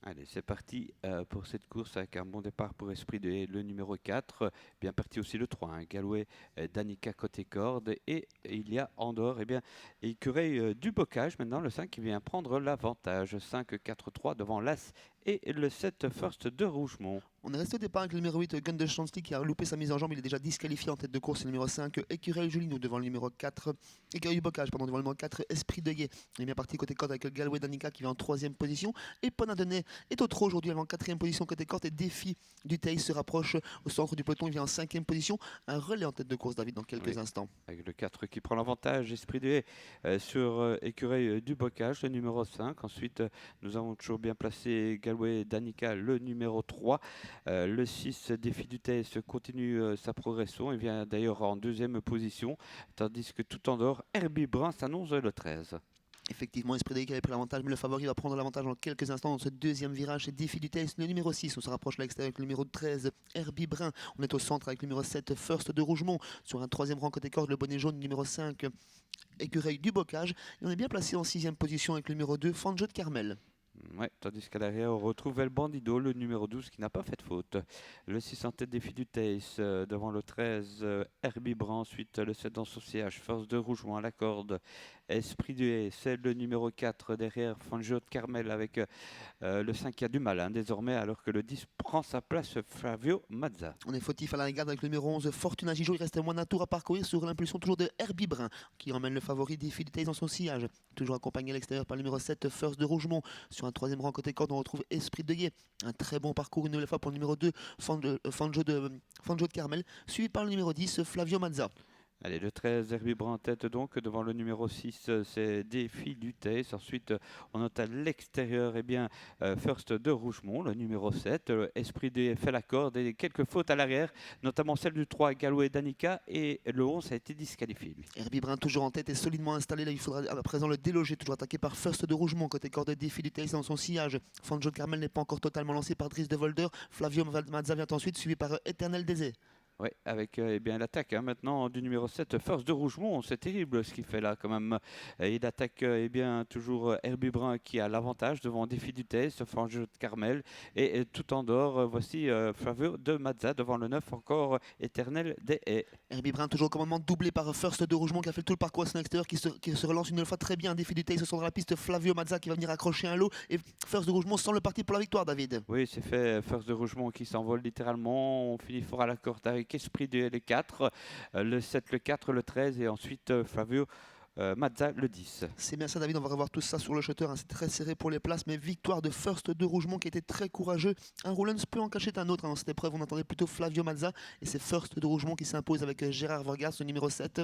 Allez, c'est parti pour cette course avec un bon départ pour Esprit de Haye, le numéro 4. Bien parti aussi le 3, hein, Galway Danica côté corde. Et il y a Andorre, eh bien, écureil du bocage maintenant, le 5 qui vient prendre l'avantage. 5-4-3 devant l'As et le 7 First de Rougemont. On est resté au départ avec le numéro 8, Gun de Chansley, qui a loupé sa mise en jambe. Il est déjà disqualifié en tête de course. Le numéro 5, Écureuil Jolino devant le numéro 4. Écureuil du Bocage, pardon, devant le numéro 4, Esprit de Guet. Il est bien parti côté corde avec le Galway Danica qui va en 3ème position. Et Ponadonnet est au trot aujourd'hui, elle va en 4ème position côté corde. Et Défi du Teil se rapproche au centre du peloton. Il vient en 5ème position. Un relais en tête de course, David, dans quelques Oui, instants. avec le 4 qui prend l'avantage, Esprit de Haye sur Écureuil du Bocage, le numéro 5. Ensuite, nous avons toujours bien placé Galway Danica, le numéro 3. Le 6, Défi du Thaïs, continue sa progression. Il vient d'ailleurs en 2ème position, tandis que tout en dehors, Herbie Brun s'annonce le 13. Effectivement, Esprit de qui avait pris l'avantage, mais le favori va prendre l'avantage dans quelques instants dans ce deuxième virage. C'est Défi du Test, le numéro 6. On se rapproche à l'extérieur avec le numéro 13, Herbie Brun. On est au centre avec le numéro 7, First de Rougemont. Sur un 3ème rang côté corde, le bonnet jaune, numéro 5, Écureuil du Bocage. Et on est bien placé en 6ème position avec le numéro 2, Fanjo de Carmel. Ouais, tandis qu'à l'arrière, on retrouve El Bandido, le numéro 12, qui n'a pas fait de faute. Le 6 en tête Défi du Thaïs, devant le 13, Herbie Brun. Ensuite, le 7 dans son siège, Force de Rougemont à la corde. Esprit du Haye, c'est le numéro 4 derrière Fanjo de Carmel avec le 5 qui a du mal hein, désormais, alors que le 10 prend sa place, Flavio Mazza. On est fautif à la garde avec le numéro 11, Fortuna Gijo. Il reste moins d'un tour à parcourir sur l'impulsion toujours de Herbie Brun, qui emmène le favori Défi du Thaïs dans son sillage. Toujours accompagné à l'extérieur par le numéro 7, First de Rougemont. Sur un 3ème rang côté corde, on retrouve Esprit de Guet. Un très bon parcours une nouvelle fois pour le numéro 2, Fanjo de Carmel, suivi par le numéro 10, Flavio Mazza. Allez, le 13, Herbie Brun en tête donc, devant le numéro 6, c'est Défi du Thaïs. Ensuite, on note à l'extérieur, eh bien, First de Rougemont, le numéro 7. Esprit des fait la corde et quelques fautes à l'arrière, notamment celle du 3, Galway Danica, et le 11 a été disqualifié, lui. Herbie Brun toujours en tête et solidement installé. Là, il faudra à présent le déloger. Toujours attaqué par First de Rougemont. Côté corde Défi du Thaïs dans son sillage. Fanjo de Carmel n'est pas encore totalement lancé par Driss de Volder. Flavio Mazza vient ensuite, suivi par Éternel Désert. Oui, avec eh bien l'attaque hein, maintenant du numéro 7, Force de Rougemont. C'est terrible ce qu'il fait là quand même. Il attaque eh bien toujours Herbie Brun qui a l'avantage devant Défi du Thaïs, Fanjo de Carmel. Et tout en dehors, voici Flavio de Mazza devant le 9 encore, Éternel des Haies. Herbie Brun toujours au commandement, doublé par First de Rougemont qui a fait tout le parcours à son extérieur, qui se relance une nouvelle fois très bien. Défi du Thaïs sur la piste. Flavio Mazza qui va venir accrocher un lot. Et First de Rougemont sans le parti pour la victoire, David. Oui, c'est fait. First de Rougemont qui s'envole littéralement. On finit fort à la corde avec Esprit de les 4, le 7, le 4, le 13 et ensuite Flavio Mazza le 10. C'est bien ça, David. On va revoir tout ça sur le shutter. Hein. C'est très serré pour les places, mais victoire de First de Rougemont qui était très courageux. Un Rollins peut en cacher un autre. Hein. Dans cette épreuve, on entendait plutôt Flavio Mazza et c'est First de Rougemont qui s'impose avec Gérard Vargas, le numéro 7.